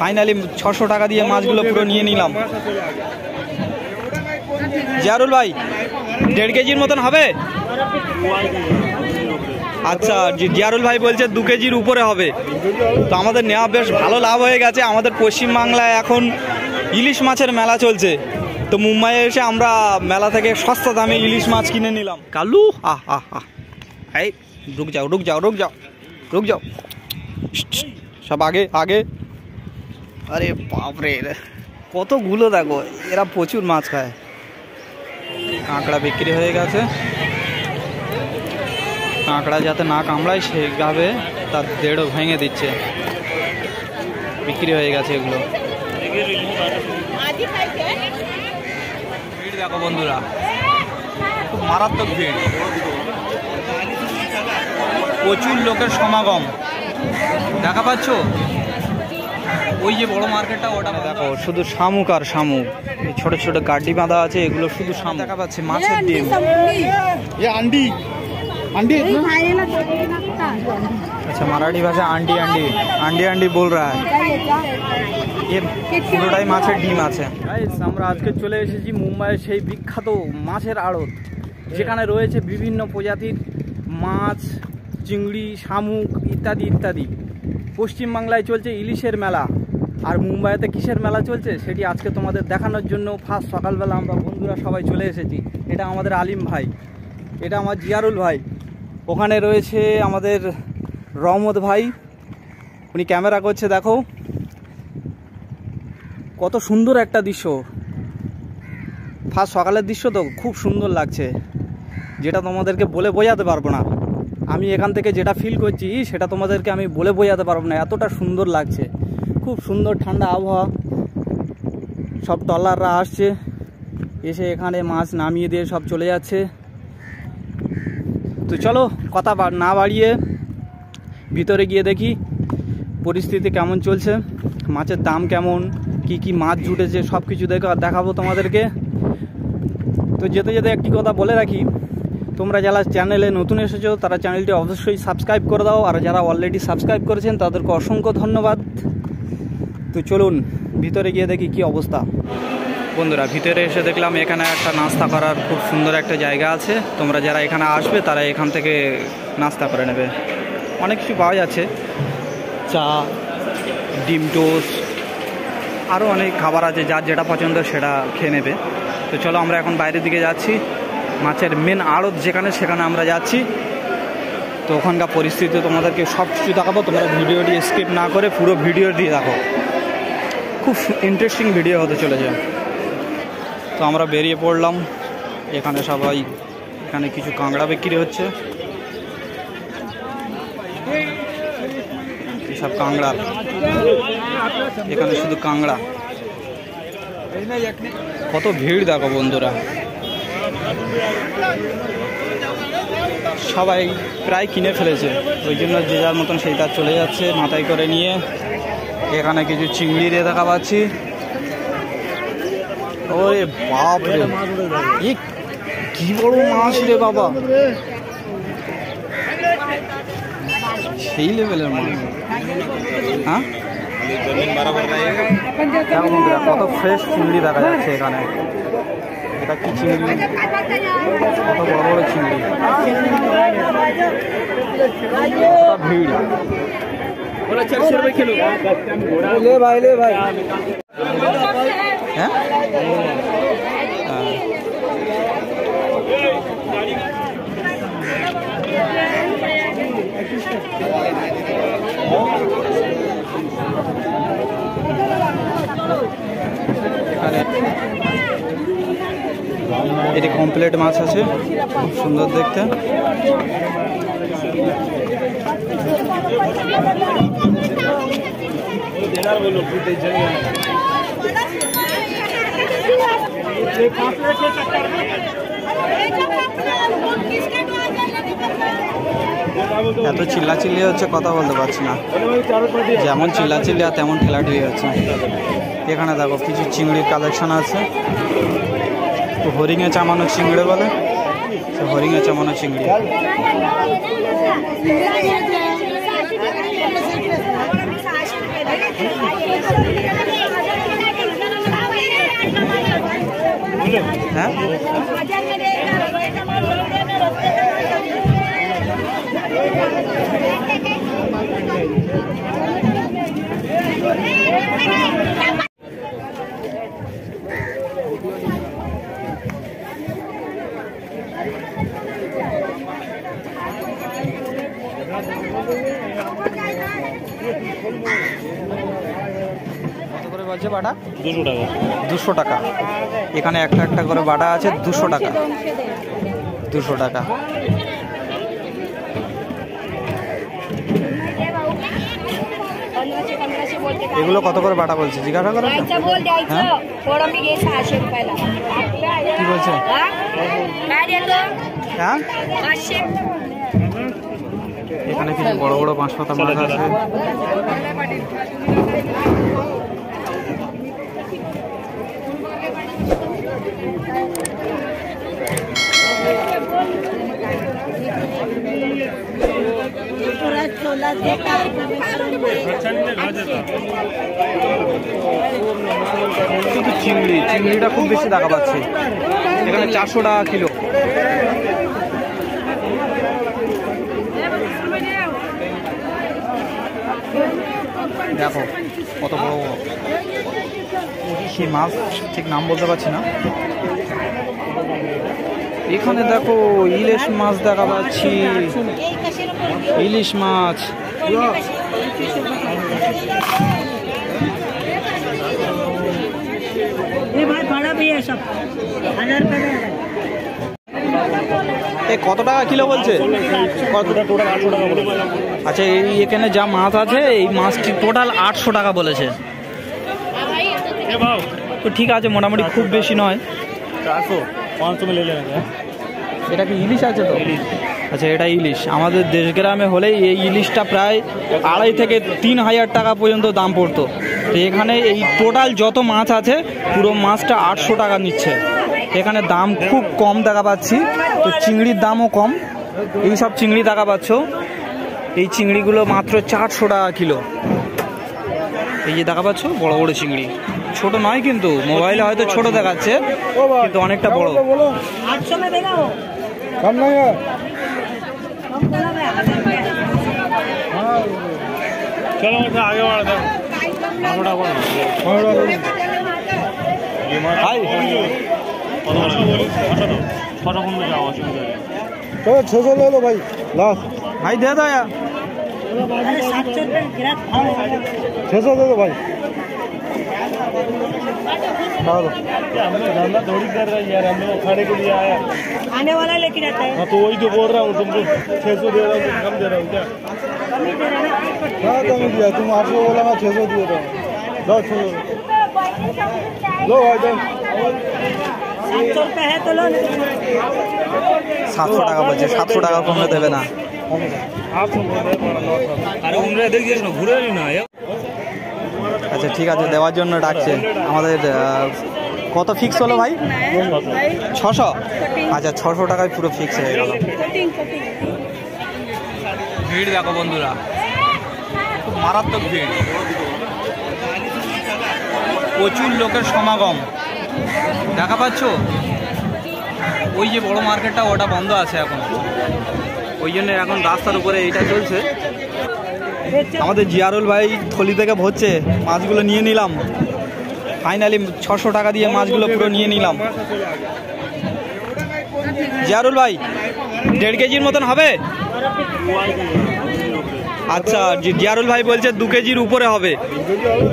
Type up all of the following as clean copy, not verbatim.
Finally 600 টাকা দিয়ে মাছগুলো পুরো নিয়ে নিলাম। জিয়ারুল ভাই 1.5 কেজির মতন হবে? আচ্ছা, জিয়ারুল ভাই বলছে 2 কেজির উপরে হবে। তো আমাদের নেওয়া বেশ ভালো লাভ হয়ে গেছে। আমাদের পশ্চিমবাংলায় এখন ইলিশ মাছের মেলা চলছে, তো মুম্বাইয়ে এসে আমরা মেলা থেকে সস্তা দামে ইলিশ মাছ কিনে নিলাম। কালু এই রুক যাও রুক যাও রুক যাও রুক যাও, সব আগে আগে। আরে বাপরে, কতগুলো দেখো, এরা প্রচুর মাছ খায়। কাঁকড়া বিক্রি হয়ে গেছে। কাঁকড়া যাতে না কামড়ায় সেইভাবে তার দেড়ও ভেঙে দিচ্ছে। বিক্রি হয়ে গেছে এগুলো। ভিড় দেখো বন্ধুরা, খুব মারাত্মক ভিড়, প্রচুর লোকের সমাগম। দেখা পাচ্ছ ওই যে বড় মার্কেটটা, ওটা দেখো শুধু শামুক আর শামুক। এই ছোট ছোট গাড্ডি বাঁধা আছে, এগুলো শুধু শামুক। দেখা পাচ্ছে মাছের ডিম, আন্ডি आंडी। अच्छा, मराठी भाषा आंडी आंडी आंडी आंडी बोल रहा है। ये পুরোটাই মাছের ডিম আছে। গাইস, আমরা আজকে চলে এসেছি মুম্বাইয়ের সেই বিখ্যাত মাছের আড়ত, যেখানে রয়েছে বিভিন্ন প্রজাতির মাছ, চিংড়ি, শামুক ইত্যাদি ইত্যাদি। পশ্চিমবাংলায় চলছে ইলিশের মেলা, আর মুম্বাইতে কিসের মেলা চলছে সেটি আজকে তোমাদের দেখানোর জন্য ফার্স্ট সকালবেলা আমরা বন্ধুরা সবাই চলে এসেছি। এটা আমাদের আলিম ভাই, এটা আমার জিয়ারুল ভাই, ওখানে রয়েছে আমাদের রহমত ভাই, উনি ক্যামেরা করছে। দেখো কত সুন্দর একটা দৃশ্য, ফার্স্ট সকালের দৃশ্য তো খুব সুন্দর লাগছে, যেটা তোমাদেরকে বলে বোঝাতে পারবো না। আমি এখান থেকে যেটা ফিল করছি সেটা তোমাদেরকে আমি বলে বোঝাতে পারবো না, এতটা সুন্দর লাগছে। খুব সুন্দর ঠান্ডা আবহাওয়া, সব ট্রলাররা আসছে, এসে এখানে মাছ নামিয়ে দিয়ে সব চলে যাচ্ছে। তো চলো কথা না বাড়িয়ে ভিতরে গিয়ে দেখি পরিস্থিতি কেমন চলছে, মাছের দাম কেমন, কি কি মাছ জুটেছে, সব কিছু দেখাবো তোমাদেরকে। তো যেতে যেতে একটি কথা বলে রাখি, তোমরা যারা চ্যানেলে নতুন এসেছো তারা চ্যানেলটি অবশ্যই সাবস্ক্রাইব করে দাও, আর যারা অলরেডি সাবস্ক্রাইব করেছেন তাদেরকে অসংখ্য ধন্যবাদ। তো চলুন ভিতরে গিয়ে দেখি কি অবস্থা। বন্ধুরা, ভিতরে এসে দেখলাম এখানে একটা নাস্তা করার খুব সুন্দর একটা জায়গা আছে। তোমরা যারা এখানে আসবে তারা এখান থেকে নাস্তা করে নেবে। অনেক কিছু পাওয়া যাচ্ছে, চা, ডিম টোস্ট, আরও অনেক খাবার আছে, যার যেটা পছন্দ সেটা খেয়ে নেবে। তো চলো আমরা এখন বাইরের দিকে যাচ্ছি, মাছের মেন আড়ত যেখানে, সেখানে আমরা যাচ্ছি। তো ওখানকার পরিস্থিতি তোমাদেরকে সব কিছু দেখাবো, তোমরা ভিডিওটি স্কিপ না করে পুরো ভিডিওটি দেখো, খুব ইন্টারেস্টিং ভিডিও হতে চলেছে। তো আমরা বেরিয়ে পড়লাম, এখানে সবাই, এখানে কিছু কাঁকড়া বিক্রি হচ্ছে, সব কাঁকড়া, এখানে শুধু কাঁকড়া। কত ভিড় দেখো বন্ধুরা, সবাই প্রায় কিনে ফেলেছে, ওই জন্য যে যার মতন সেই তার চলে যাচ্ছে মাথায় করে নিয়ে। এখানে কিছু চিংড়ি দিয়ে দেখা পাচ্ছি। ওরে বাপ রে, কি বড় মাছ রে বাবা, সেই লেভেলের মাছ। হ্যাঁ, কত ফ্রেশ চিংড়ি দেখা যাচ্ছে এখানে। এটা কি চিংড়ি, কত বড় বড় চিংড়ি, ভিড়। ले भाई ले भाई। হ্যাঁ, এটি কমপ্লিট মাছ আছে, খুব সুন্দর দেখতে। এত চিল্লাচিল্লি হচ্ছে, কথা বলতে পারছি না, যেমন চিল্লাচিল্লি আর তেমন ঠেলাঠেলি হচ্ছে। এখানে দেখো কিছু চিংড়ির কালেকশন আছে, তো হরিঙে চামানো চিংড়ি বলে, হরিঙে চামানো চিংড়ি। হ্যাঁ কত করে বলছে বাটা? 200 টাকা। 200 টাকা। এখানে একটা একটা করে বাটা আছে 200 টাকা। 200 টাকা। এগুলো কত করে বাটা বলছে জিজ্ঞাসা করো? কি বলছে? হ্যাঁ এখানে কিছু বড় বড় 5 পাতা মাছ আছে। শুধু চিংড়িটা খুব বেশি দেখা পাচ্ছে এখানে 400 টাকা কিলো। দেখো কত বড় সেই মাছ, ঠিক নাম বলতে পারছি না। এখানে দেখো ইলিশ মাছ দেখা পাচ্ছি, ইলিশ মাছ। কত টাকা কিলো বলছে? আচ্ছা এখানে যা মাছ আছে এই মাছটি টোটাল 800 টাকা বলেছে। তো ঠিক আছে, মোটামুটি খুব বেশি নয়। এটা কি ইলিশ আছে তো? আচ্ছা এটা ইলিশ। আমাদের দেশ গ্রামে হলেই এই ইলিশটা প্রায় 2,500 থেকে 3,000 টাকা পর্যন্ত দাম পড়তো। তো এখানে এই টোটাল যত মাছ আছে পুরো মাছটা 800 টাকা নিচ্ছে। এখানে দাম খুব কম দেখা পাচ্ছি। তো চিংড়ির দামও কম। এই সব চিংড়ি দেখা পাচ্ছ, এই চিংড়িগুলো মাত্র 400 টাকা কিলো। এই যে দেখা পাচ্ছ বড় বড় চিংড়ি, ছোট নয় কিন্তু, মোবাইলে হয়তো ছোট দেখাচ্ছে কিন্তু অনেকটা বড়। ভাই ভাই দে দো 600 दे दो भाई। थोड़ी कर रहा है यार, हम लोग खाने के लिए आया, आने वाला लेके जाता है। हाँ तो वही तो बोल रहा हूँ, तुमको 600 दे रहा हूँ, कम दे रहा हूँ क्या? हाँ कम दिया, तुम 800 बोला, मैं 600 दे रहा हूँ। लो 600 लो भाई, 700 रुपये है तो लो। 700 টাকা বলছে, 700 টাকা কমে দেবে না। আচ্ছা ঠিক আছে, দেওয়ার জন্য ডাকছে আমাদের। কত ফিক্স হলো ভাই? 600। আচ্ছা 600 টাকায় পুরো ফিক্স হয়ে গেল। ভিড় দেখো বন্ধুরা, খুব মারাত্মক ভিড়, প্রচুর লোকের সমাগম দেখা পাচ্ছ। ওই যে বড় মার্কেটটা ওটা বন্ধ আছে এখন, ওই জন্য এখন রাস্তার উপরে এইটা চলছে। আমাদের জিয়ারুল ভাই থলি থেকে ভরছে, মাছগুলো নিয়ে নিলাম। ফাইনালি 600 টাকা দিয়ে মাছগুলো পুরো নিয়ে নিলাম। জিয়ারুল ভাই 1.5 কেজির মতন হবে? আচ্ছা জিয়ারুল ভাই বলছে 2 কেজির উপরে হবে।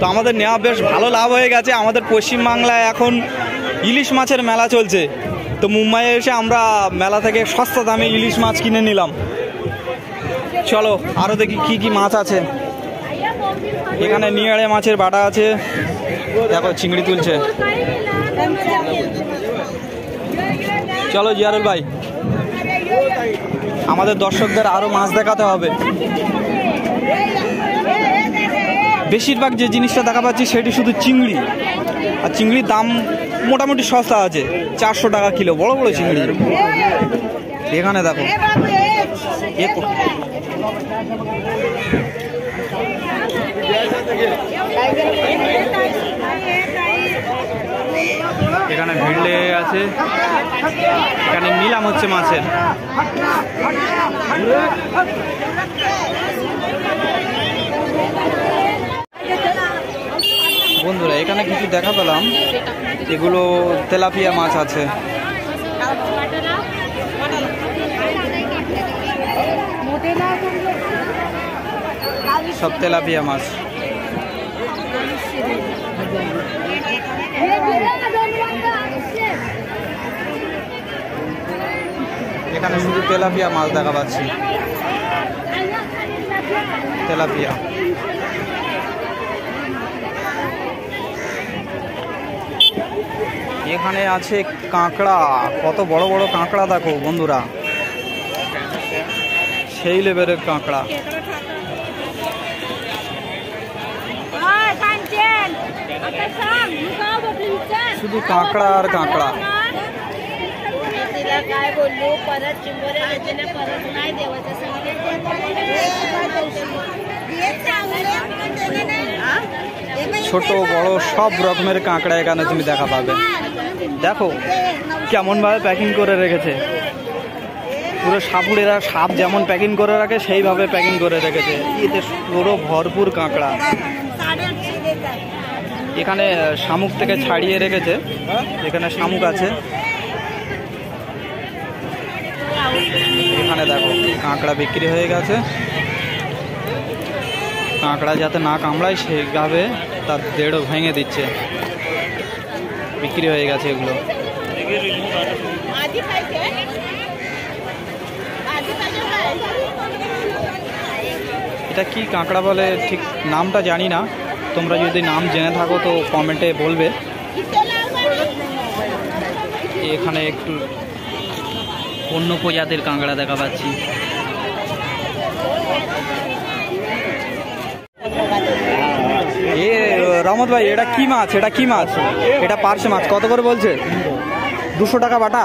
তো আমাদের নেওয়া বেশ ভালো লাভ হয়ে গেছে। আমাদের পশ্চিমবাংলায় এখন ইলিশ মাছের মেলা চলছে। তো মুম্বাইয়ে এসে আমরা মেলা থেকে সস্তা দামে ইলিশ মাছ কিনে নিলাম। চলো আরও দেখি কি কি মাছ আছে। এখানে নিয়াড়ে মাছের বাটা আছে, দেখো চিংড়ি তুলছে। চলো জিয়ারুল ভাই, আমাদের দর্শকদের আরও মাছ দেখাতে হবে। বেশিরভাগ যে জিনিসটা দেখা পাচ্ছি সেটি শুধু চিংড়ি, আর চিংড়ির দাম মোটামুটি সস্তা আছে, 400 টাকা কিলো, বড় বড় চিংড়ি। এখানে দেখো এখানে ভিড় লেগে আছে, এখানে নিলাম হচ্ছে মাছের। বন্ধুরা এখানে কিছু দেখা পেলাম, এগুলো তেলাপিয়া মাছ আছে। সব তেলাপিয়া মাছ। এখানে শুধু তেলাপিয়া মাছ দেখা পাচ্ছি, তেলাপিয়া। এখানে আছে কাঁকড়া, কত বড় বড় কাঁকড়া দেখো বন্ধুরা, সেই লেভেলের কাঁকড়া। শুধু কাঁকড়া আর কাঁকড়া। ছোট বড় সব রকমের কাঁকড়া এখানে তুমি দেখা পাবে। দেখো কেমন ভাবে প্যাকিং করে রেখেছে, পুরো সাপুড়েরা সাপ যেমন প্যাকিং করে রাখে সেইভাবে প্যাকিং করে রেখেছে। এতে পুরো ভরপুর কাঁকড়া। এখানে শামুক থেকে ছাড়িয়ে রেখেছে, এখানে শামুক আছে। এখানে দেখো কাঁকড়া বিক্রি হয়ে গেছে, কাঁকড়া যাতে না কামড়ায় সেইভাবে তার দেড়ও ভেঙে দিচ্ছে, বিক্রি হয়ে গেছে এগুলো। এটা কি কাঁকড়া বলে ঠিক নামটা জানি না, তোমরা যদি নাম জেনে থাকো তো কমেন্টে বলবে। এখানে একটু অন্য প্রজাতির কাঁকড়া দেখা পাচ্ছি। রহমত ভাই এটা কি মাছ? এটা কি মাছ? এটা পার্শে মাছ। কত করে বলছে? 200 টাকা বাটা।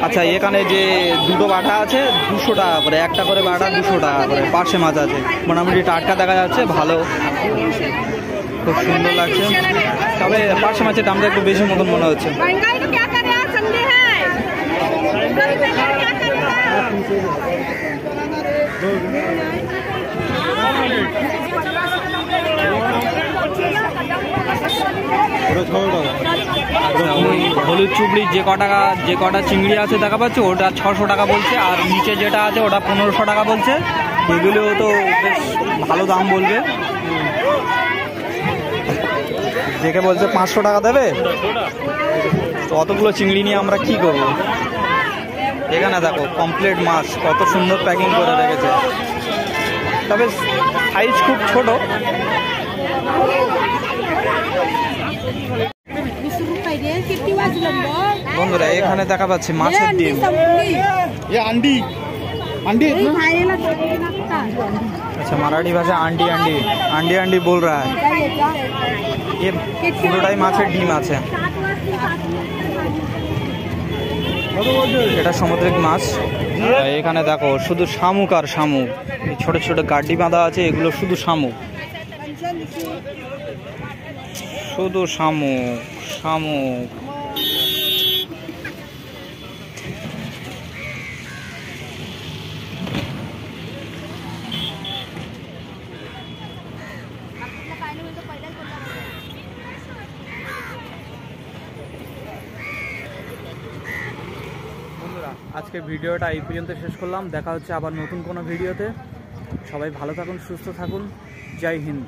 আচ্ছা এখানে যে দুটো বাটা আছে 200 টাকা করে, একটা করে বাটা 200 টাকা করে। পার্শে মাছ আছে, মোটামুটি টাটকা দেখা যাচ্ছে, ভালো, খুব সুন্দর লাগছে। তবে পার্শে মাছের দামটা একটু বেশি মতন মনে হচ্ছে। ওই হলুদ চুবড়ি যে কটা চিংড়ি আছে দেখা পাচ্ছে, ওটা 600 টাকা বলছে, আর নিচে যেটা আছে ওটা 1500 টাকা বলছে। এগুলো তো বেশ ভালো দাম বলবে, দেখে বলছে 500 টাকা দেবে। তো অতগুলো চিংড়ি নিয়ে আমরা কি করব? এখানে দেখো কমপ্লিট মাছ, কত সুন্দর প্যাকিং করে রেখেছে। তবে সাইজ খুব ছোট। বন্ধুরা এখানে দেখা পাচ্ছি মাছের ডিম। अंडी अंडी अच्छा मराठी भाषा अंडी अंडी अंडी अंडी बोल रहा है। ये পুরোটাই মাছের ডিম আছে। এটা সামুদ্রিক মাছ। এখানে দেখো শুধু শামুক আর শামুক, ছোট ছোট গাড্ডি বাঁধা আছে, এগুলো শুধু শামুক, শুধু শামুক শামুক। আজকে ভিডিওটা এই পর্যন্ত শেষ করলাম। দেখা হচ্ছে আবার নতুন কোনো ভিডিওতে। সবাই ভালো থাকুন, সুস্থ থাকুন। জয় হিন্দ।